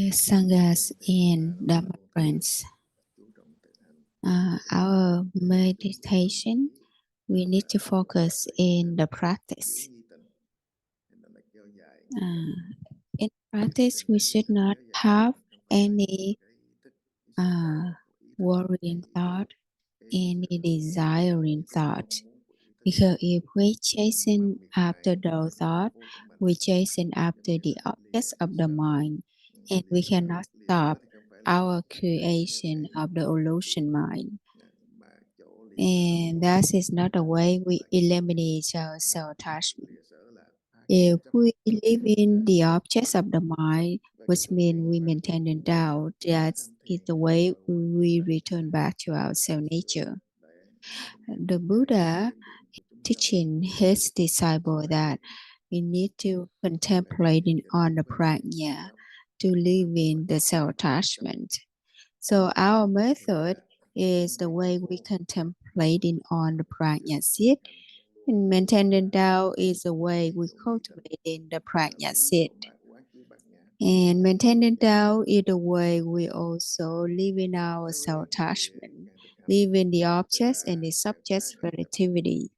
Sanghas and Dharma friends. Our meditation, we need to focus in the practice. In practice, we should not have any worrying thought, any desiring thought. Because if we chasing after the thought, we chasing after the objects of the mind, and we cannot stop our creation of the illusion mind. And that is not the way we eliminate our self-attachment. If we live in the objects of the mind, which means we maintain the doubt, that is the way we return back to our self-nature. The Buddha teaching his disciple that we need to contemplate on the prajna to live in the self-attachment. So our method is the way we contemplating on the prajna seed, and maintaining Tao is the way we cultivating the prajna seed. And maintaining Tao is the way we also live in our self-attachment, live in the objects and the subject's relativity.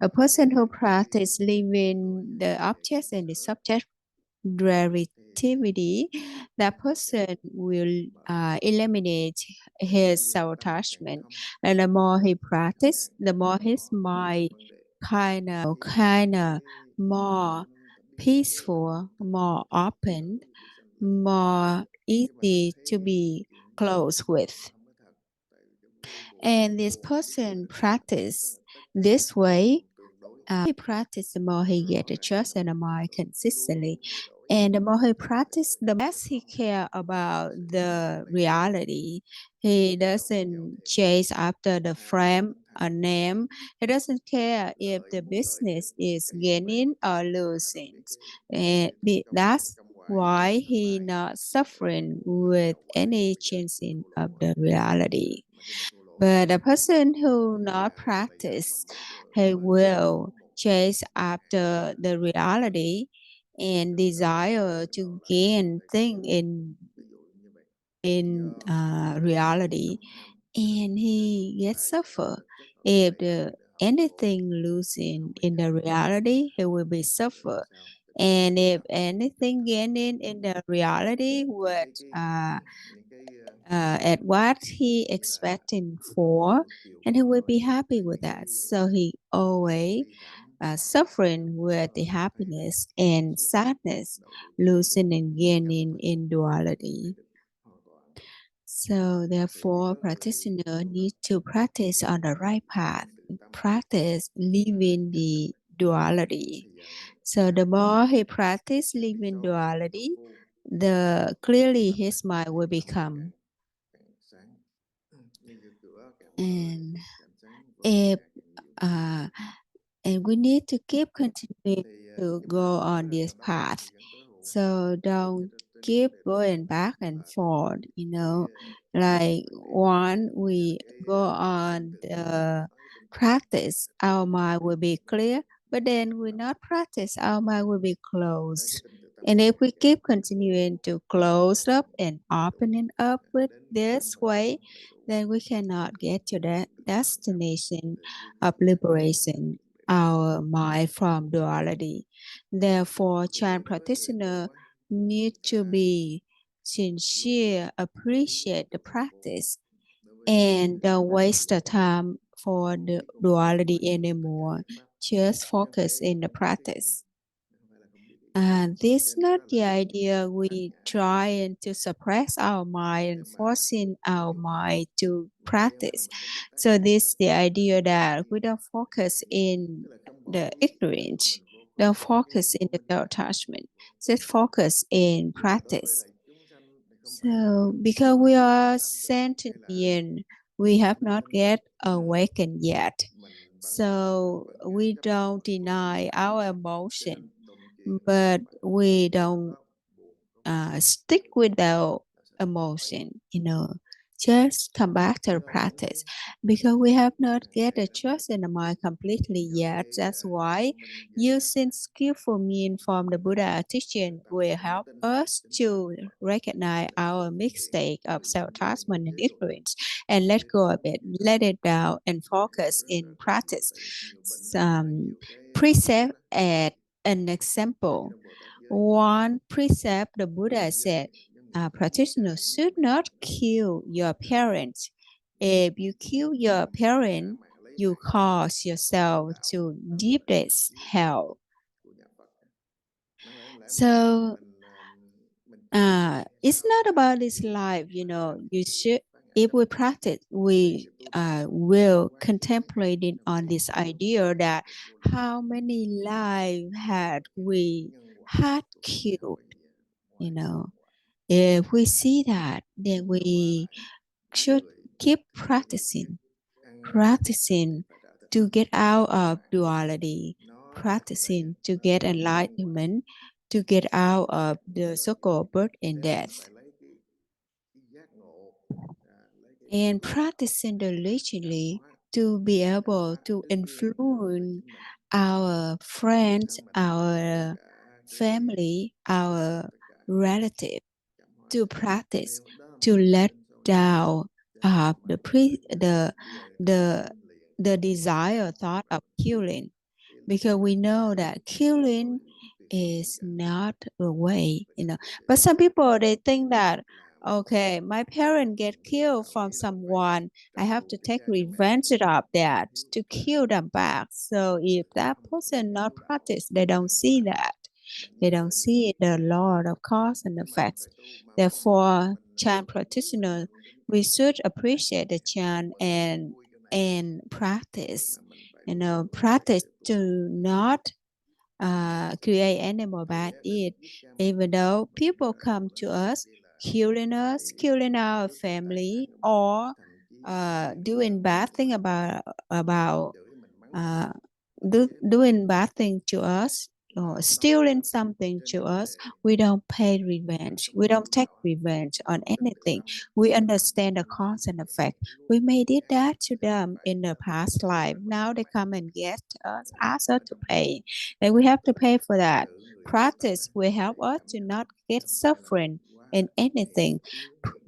A person who practices living the objects and the subject relativity, that person will eliminate his self-attachment. And the more he practices, the more his mind kind of more peaceful, more open, more easy to be close with. And this person practice this way. He practice, the more he get the trust and the more consistently. And the more he practice, the less he care about the reality. He doesn't chase after the frame or name. He doesn't care if the business is gaining or losing. And that's why he not suffering with any changing of the reality. But a person who not practice, he will chase after the reality and desire to gain thing in reality, and he gets suffer. If anything losing in the reality, he will be suffer. And if anything gaining in the reality would at what he expecting for, and he will be happy with that. So he always suffering with the happiness and sadness, losing and gaining in duality. So therefore, practitioner need to practice on the right path, practice living the duality. So the more he practice living duality, the clearly his mind will become. And if and we need to keep continuing to go on this path. So don't keep going back and forth, like one we go on the practice, our mind will be clear, but then we not practice, our mind will be closed. And if we keep continuing to close up and opening up with this way, then we cannot get to that destination of liberation, our mind from duality. Therefore, Chan practitioner need to be sincere, appreciate the practice, and don't waste the time for the duality anymore. Just focus in the practice. This is not the idea we trying to suppress our mind and forcing our mind to practice. So this is the idea that we don't focus in the ignorance, don't focus in the attachment, just focus in practice. So because we are sentient, we have not yet awakened yet. So we don't deny our emotion, but we don't stick with our emotion, just come back to the practice because we have not get the trust in the mind completely yet. That's why using skillful means from the Buddha teaching will help us to recognize our mistake of self-attachment and ignorance and let go of it, let it down and focus in practice. Precept at an example. One precept the Buddha said, practitioners should not kill your parents. If you kill your parent, you cause yourself to deepest hell. So it's not about this life, you should, if we practice, we will contemplate on this idea that how many lives had we had killed, if we see that, then we should keep practicing to get out of duality, practicing to get enlightenment, to get out of the circle of birth and death. And practicing diligently to be able to influence our friends, our family, our relative, to practice to let down the desire thought of killing, because we know that killing is not the way, But some people, they think that, okay, my parent get killed from someone, I have to take revenge of that to kill them back. So if that person not practice, they don't see that. They don't see the law of cause and effects. Therefore, chant practitioners, we should appreciate the chant and practice. Practice to not create any more bad deed. Even though people come to us, killing our family, or doing bad thing about uh, doing bad thing to us or stealing something to us, we don't pay revenge. We don't take revenge on anything. We understand the cause and effect. We may did that to them in the past life. Now they come and get us, ask us to pay. Then we have to pay for that. Practice will help us to not get suffering in anything.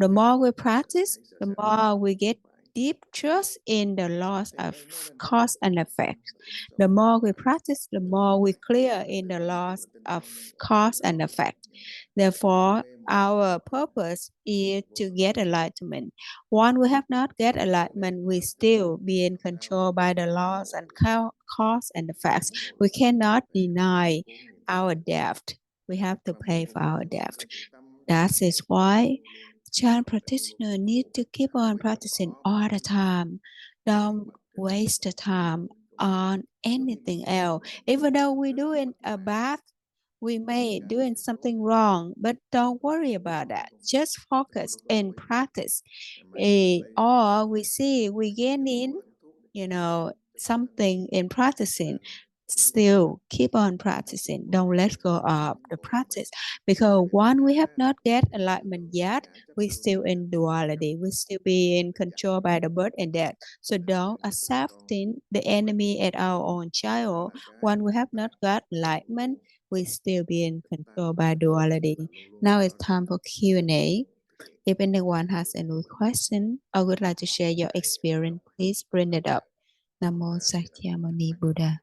The more we practice, the more we get deep trust in the laws of cause and effect. The more we practice, the more we clear in the laws of cause and effect. Therefore, our purpose is to get enlightenment. Once we have not get enlightenment, we still be in control by the laws and cause and effects. We cannot deny our debt. We have to pay for our debt. That is why child practitioner need to keep on practicing all the time. Don't waste the time on anything else. Even though we're doing a bath, we may doing something wrong, but don't worry about that. Just focus and practice. Or we see we gain in, something in practicing. Still keep on practicing. Don't let go of the practice, because one, we have not get enlightenment yet. We still in duality. We still be in control by the birth and death. So don't accepting the enemy at our own child. One, we have not got enlightenment, we still be in control by duality. Now it's time for Q&A. If anyone has any question or would like to share your experience, please bring it up. Namo Sakyamuni Buddha.